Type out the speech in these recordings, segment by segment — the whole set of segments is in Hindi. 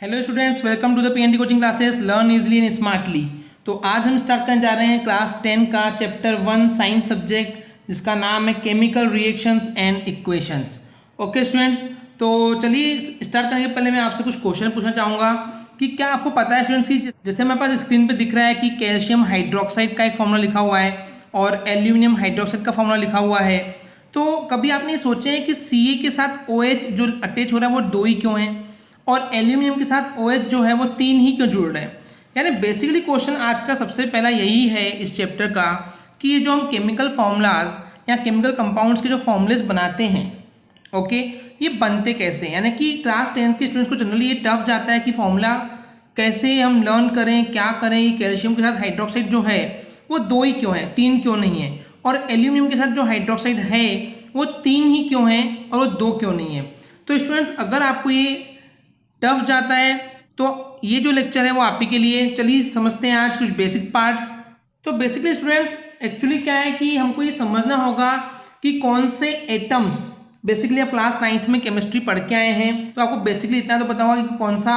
Hello students, welcome to the PNT coaching classes learn easily and smartly. तो आज हम स्टार्ट करने जा रहे हैं क्लास 10 का चैप्टर 1 साइंस सब्जेक्ट, जिसका नाम है chemical reactions and equations. Okay students, तो चलिए स्टार्ट करने के पहले मैं आपसे कुछ क्वेश्चन पूछना चाहूँगा कि क्या आपको पता है स्टूडेंट्स कि जैसे हमारे पास स्क्रीन पर दिख रहा है कि कैल्शियम हाइड्रोक्साइड का एक फॉर्मूला लिखा हुआ है और एल्यूमिनियम हाइड्रोक्साइड का फॉर्मूला लिखा हुआ है। तो कभी आपने सोचे हैं कि Ca के साथ OH जो अटैच हो रहा है वो 2 ही क्यों है और एल्यूमिनियम के साथ OH जो है वो 3 ही क्यों जुड़ रहे हैं। यानी बेसिकली क्वेश्चन आज का सबसे पहला यही है इस चैप्टर का कि ये जो हम केमिकल फॉर्मूलाज या केमिकल कंपाउंड्स के जो फॉर्मूलेस बनाते हैं, ओके, ये बनते कैसे हैं। यानी कि क्लास 10 के स्टूडेंट्स को जनरली ये टफ जाता है कि फॉर्मूला कैसे हम लर्न करें, क्या करें। कैल्शियम के साथ हाइड्रोक्साइड जो है वो 2 ही क्यों है, 3 क्यों नहीं है, और एल्यूमिनियम के साथ जो हाइड्रोक्साइड है वो 3 ही क्यों है और वो 2 क्यों नहीं है। तो स्टूडेंट्स अगर आपको ये टफ जाता है तो ये जो लेक्चर है वो आप ही के लिए। चलिए समझते हैं आज कुछ बेसिक पार्ट्स। तो बेसिकली स्टूडेंट्स एक्चुअली क्या है कि हमको ये समझना होगा कि कौन से एटम्स, बेसिकली आप क्लास 9th में केमिस्ट्री पढ़ के आए हैं तो आपको बेसिकली इतना तो पता होगा कि कौन सा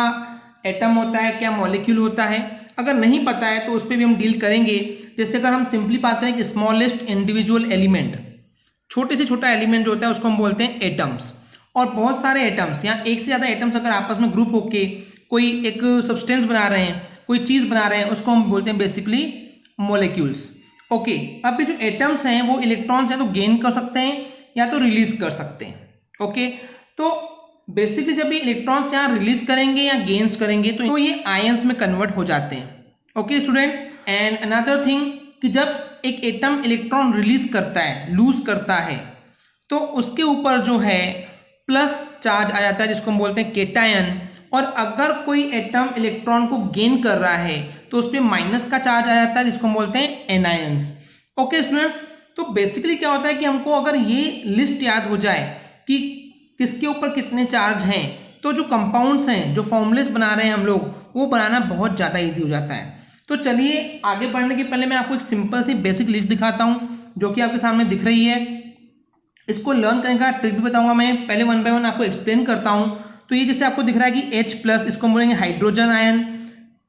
एटम होता है, क्या मॉलिक्यूल होता है। अगर नहीं पता है तो उस पर भी हम डील करेंगे। जैसे अगर हम सिंपली बात करें कि स्मॉलेस्ट इंडिविजुअल एलिमेंट, छोटे से छोटा एलिमेंट जो होता है उसको हम बोलते हैं एटम्स। और बहुत सारे एटम्स या एक से ज़्यादा एटम्स अगर आपस में ग्रुप होके कोई एक सब्सटेंस बना रहे हैं, कोई चीज़ बना रहे हैं, उसको हम बोलते हैं बेसिकली मॉलिक्यूल्स। ओके, अब ये जो एटम्स हैं वो इलेक्ट्रॉन्स या तो गेन कर सकते हैं या तो रिलीज कर सकते हैं। ओके, तो बेसिकली जब ये इलेक्ट्रॉन्स यहाँ रिलीज करेंगे या गेन्स करेंगे तो ये आयंस में कन्वर्ट हो जाते हैं। Okay students, and another thing कि जब एक एटम इलेक्ट्रॉन रिलीज करता है, लूज करता है, तो उसके ऊपर जो है प्लस चार्ज आ जाता है जिसको हम बोलते हैं केटायन। और अगर कोई एटम इलेक्ट्रॉन को गेन कर रहा है तो उस पर माइनस का चार्ज आ जाता है जिसको हम बोलते हैं एनायंस। ओके स्टूडेंट्स, तो बेसिकली क्या होता है कि हमको अगर ये लिस्ट याद हो जाए कि किसके ऊपर कितने चार्ज हैं तो जो कंपाउंड्स हैं, जो फॉर्मूलेस बना रहे हैं हम लोग, वो बनाना बहुत ज़्यादा ईजी हो जाता है। तो चलिए आगे बढ़ने के पहले मैं आपको एक सिंपल सी बेसिक लिस्ट दिखाता हूँ जो कि आपके सामने दिख रही है। इसको लर्न करने का ट्रिक भी बताऊंगा मैं, पहले वन बाय वन आपको एक्सप्लेन करता हूं। तो ये जैसे आपको दिख रहा है कि H+, इसको बोलेंगे hydrogen ion,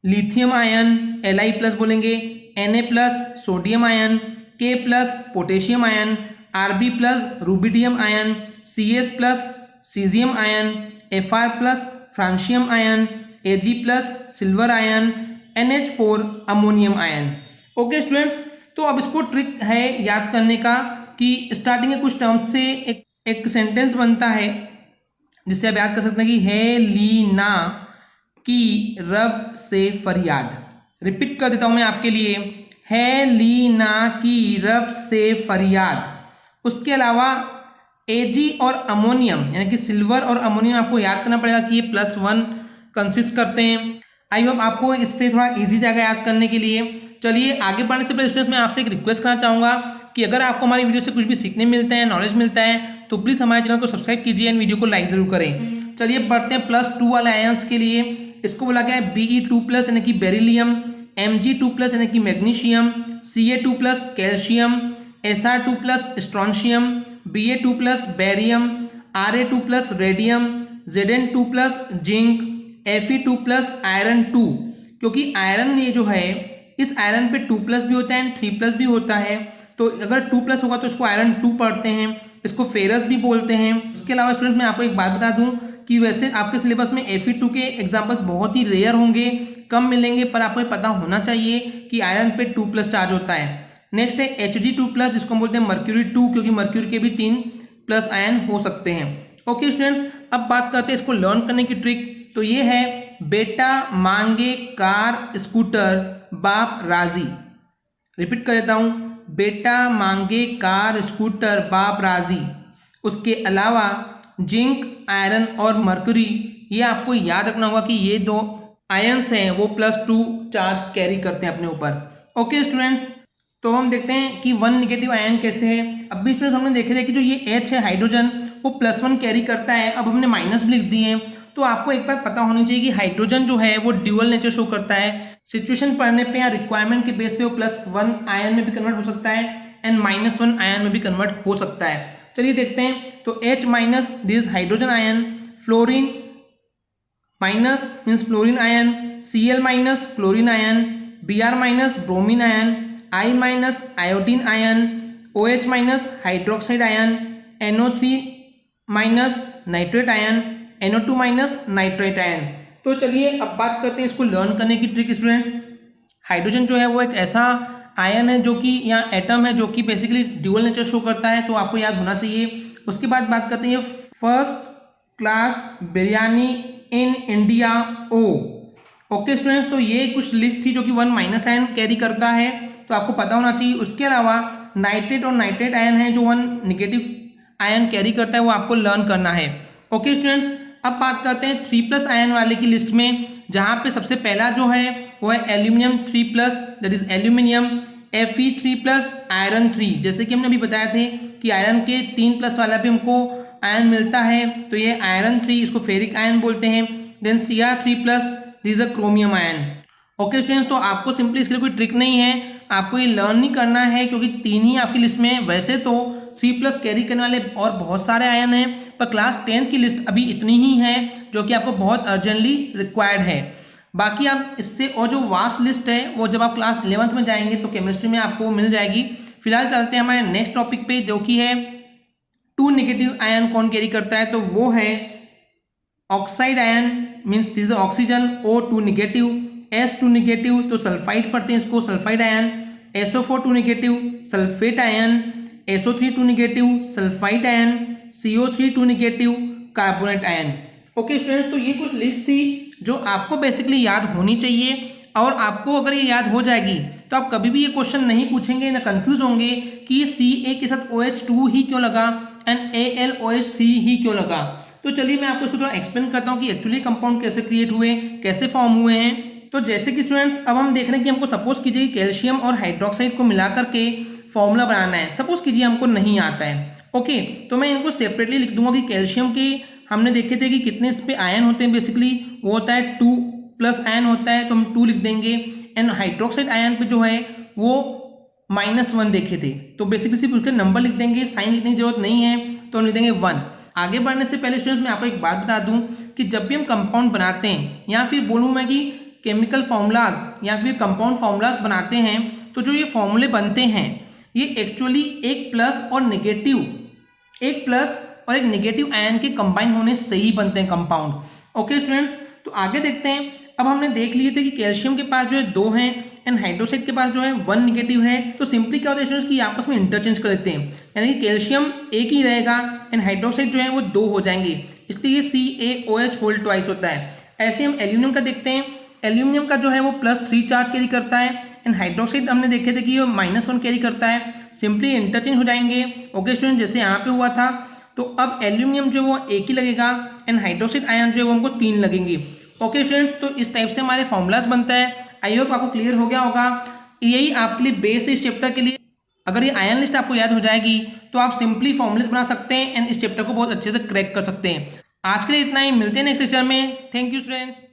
lithium ion Li+ बोलेंगे, Na+ sodium ion, K+ potassium ion, Rb+ rubidium ion, Cs+ caesium ion, Fr+ francium ion, Ag+ silver ion, NH4 ammonium ion. Okay students, तो अब इसको ट्रिक है याद करने का कि स्टार्टिंग के कुछ टर्म्स से एक सेंटेंस बनता है जिससे आप याद कर सकते हैं कि है लीना की रब से फरियाद। रिपीट कर देता हूं मैं आपके लिए, है लीना की रब से फरियाद। उसके अलावा Ag और अमोनियम यानी कि सिल्वर और अमोनियम आपको याद करना पड़ेगा कि ये +1 कंसिस्ट करते हैं। आई होप आपको इससे थोड़ा इजी जाएगा याद करने के लिए। चलिए आगे बढ़ने से पहले स्टूडेंट्स मैं आपसे एक रिक्वेस्ट करना चाहूँगा कि अगर आपको हमारी वीडियो से कुछ भी सीखने मिलता है, नॉलेज मिलता है, तो प्लीज़ हमारे चैनल को सब्सक्राइब कीजिए एंड वीडियो को लाइक जरूर करें। चलिए बढ़ते हैं +2 वाले आयंस के लिए। इसको बोला गया है Be2+ यानी कि बेरिलियम, Mg2+ यानी कि magnesium, Ca2+ calcium, Sr2+ strontium, Ba2+ barium, Ra2+ radium, Zn2+ zinc, Fe2+ iron 2। क्योंकि आयरन ये जो है, इस आयरन पे 2+ भी होता है एंड 3+ भी होता है, तो अगर 2+ होगा तो इसको आयरन 2 पढ़ते हैं, इसको फेरस भी बोलते हैं। उसके अलावा स्टूडेंट्स मैं आपको एक बात बता दूं कि वैसे आपके सिलेबस में Fe2 के एग्जाम्पल्स बहुत ही रेयर होंगे, कम मिलेंगे, पर आपको ये पता होना चाहिए कि आयरन पे 2+ चार्ज होता है। नेक्स्ट है Hg2+ जिसको हम बोलते हैं मर्क्यूरी 2, क्योंकि मर्क्यूरी के भी 3+ आयन हो सकते हैं। ओके स्टूडेंट्स, अब बात करते हैं इसको लर्न करने की ट्रिक। तो ये है बेटा मांगे कार स्कूटर बाप राजी। रिपीट कर देता हूं, बेटा मांगे कार स्कूटर बाप राजी। उसके अलावा जिंक, आयरन और मर्क्यूरी, ये आपको याद रखना होगा कि ये 2 आयंस हैं वो +2 चार्ज कैरी करते हैं अपने ऊपर। ओके स्टूडेंट्स, तो हम देखते हैं कि 1 नेगेटिव आयन कैसे है। अब भी स्टूडेंट्स हमने देखे थे कि जो ये H है हाइड्रोजन वो +1 कैरी करता है। अब हमने माइनस भी लिख दिए हैं, तो आपको एक बात पता होनी चाहिए कि हाइड्रोजन जो है वो ड्यूअल नेचर शो करता है। सिचुएशन पढ़ने पे या रिक्वायरमेंट के बेस पे वो +1 आयन में भी कन्वर्ट हो सकता है एंड -1 आयन में भी कन्वर्ट हो सकता है। चलिए देखते हैं। तो H- this hydrogen ion, fluorine minus means fluorine ion, Cl minus chlorine ion, Br minus bromine ion, I minus iodine ion, OH minus hydroxide ion, NO3 minus nitrate ion, NO2 minus nitrate ion. तो चलिए अब बात करते हैं इसको लर्न करने की ट्रिक स्टूडेंट्स। हाइड्रोजन जो है वो एक ऐसा आयन है जो कि या एटम है जो कि बेसिकली ड्यूअल नेचर शो करता है, तो आपको याद होना चाहिए। उसके बाद बात करते हैं first class biryani in India ओ। ओके स्टूडेंट्स, तो ये कुछ लिस्ट थी जो कि 1 माइनस आयन कैरी करता है, तो आपको पता होना चाहिए। उसके अलावा नाइट्रेट और नाइट्रेट आयन है जो 1 नेगेटिव आयन कैरी करता है, वो आपको लर्न करना है। ओके स्टूडेंट्स, अब बात करते हैं 3+ आयन वाले की लिस्ट में, जहां पे सबसे पहला जो है वो है aluminium 3+, that is aluminium Fe3+ iron 3। जैसे कि हमने अभी बताया थे कि आयरन के 3+ वाला भी हमको आयन मिलता है, तो ये आयरन 3, इसको फेरिक आयन बोलते हैं। Then Cr3+, this is a chromium ion. Okay students, तो आपको सिंपली इसके लिए कोई ट्रिक नहीं है, आपको ये लर्न नहीं करना है क्योंकि 3 ही आपकी लिस्ट में है। वैसे तो 3+ कैरी करने वाले और बहुत सारे आयन हैं, पर क्लास 10 की लिस्ट अभी इतनी ही है जो कि आपको बहुत अर्जेंटली रिक्वायर्ड है। बाकी आप इससे और जो वास्ट लिस्ट है वो जब आप क्लास 11th में जाएंगे तो केमिस्ट्री में आपको मिल जाएगी। फिलहाल चलते हैं हमारे नेक्स्ट टॉपिक पे, जो कि है 2 नेगेटिव आयन कौन कैरी करता है, तो वो है oxide ion, means this oxygen O2 negative, S2 negative, तो सल्फाइड पढ़ते हैं इसको sulphide ion, SO4 2 negative, sulphate ion, SO3 2 negative, sulphide ion, CO3 2 negative, carbonate ion. Okay students, तो ये कुछ लिस्ट थी जो आपको बेसिकली याद होनी चाहिए, और आपको अगर ये याद हो जाएगी तो आप कभी भी ये क्वेश्चन नहीं पूछेंगे ना कंफ्यूज होंगे कि Ca के साथ OH2 ही क्यों लगा एंड AlOH3 ही क्यों लगा। तो चलिए मैं आपको इसको थोड़ा एक्सप्लेन करता हूँ कि एक्चुअली कंपाउंड कैसे क्रिएट हुए, कैसे फॉर्म हुए हैं। तो जैसे कि स्टूडेंट्स अब हम देख रहे हैं कि हमको सपोज कीजिए कैल्शियम और हाइड्रोक्साइड को मिला करके फॉर्मूला बनाना है। सपोज कीजिए हमको नहीं आता है, ओके, तो मैं इनको सेपरेटली लिख दूंगा कि कैल्शियम के हमने देखे थे कि कितने इस पे आयन होते हैं, बेसिकली वो होता है 2+ आयन होता है, तो हम 2 लिख देंगे। एंड हाइड्रोक्साइड आयन पे जो है वो -1 देखे थे, तो बेसिकली सिर्फ उसके नंबर लिख देंगे, साइन लिखने की जरूरत नहीं है, तो हम लिख देंगे 1। आगे बढ़ने से पहले स्टूडेंट्स मैं आपको एक बात बता दूं कि जब भी हम कंपाउंड बनाते हैं या फिर बोलूँ मैं कि केमिकल फॉर्मूलाज या फिर कंपाउंड फॉर्मूलाज बनाते हैं, तो जो ये फॉर्मूले बनते हैं ये एक्चुअली एक प्लस और एक नेगेटिव आयन के कंबाइन होने से ही बनते हैं कंपाउंड। ओके स्टूडेंट्स, तो आगे देखते हैं। अब हमने देख लिए थे कि कैल्शियम के पास जो है 2 हैं एंड हाइड्रोक्साइड के पास जो है 1 नेगेटिव है, तो सिंपली क्या होता है स्टूडेंट्स कि आपस में इंटरचेंज कर देते हैं, यानी कि कैल्शियम एक ही रहेगा एंड हाइड्रोक्साइड जो है वो 2 हो जाएंगे, इसलिए CaOH होल ट्वाइस होता है। ऐसे हम एल्यूमिनियम का देखते हैं, एल्यूमिनियम का जो है वो +3 चार्ज कैरी करता है एंड हाइड्रोक्साइड हमने देखे थे कि वो -1 कैरी करता है, सिंपली इंटरचेंज हो जाएंगे। ओके स्टूडेंट, जैसे यहाँ पे हुआ था, तो अब एल्यूमिनियम जो वो एक ही लगेगा एंड हाइड्रोक्साइड आयन जो है वो हमको 3 लगेंगे। ओके स्टूडेंट्स, तो इस टाइप से हमारे फॉर्मूलाज बनता है। आई होप आपको क्लियर हो गया होगा, यही आपके लिए बेस है इस चैप्टर के लिए। अगर ये आयन लिस्ट आपको याद हो जाएगी तो आप सिंपली फॉर्मूलाज बना सकते हैं एंड इस चैप्टर को बहुत अच्छे से क्रैक कर सकते हैं। आज के लिए इतना ही, मिलते हैं नेक्स्ट लेक्चर में। Thank you students.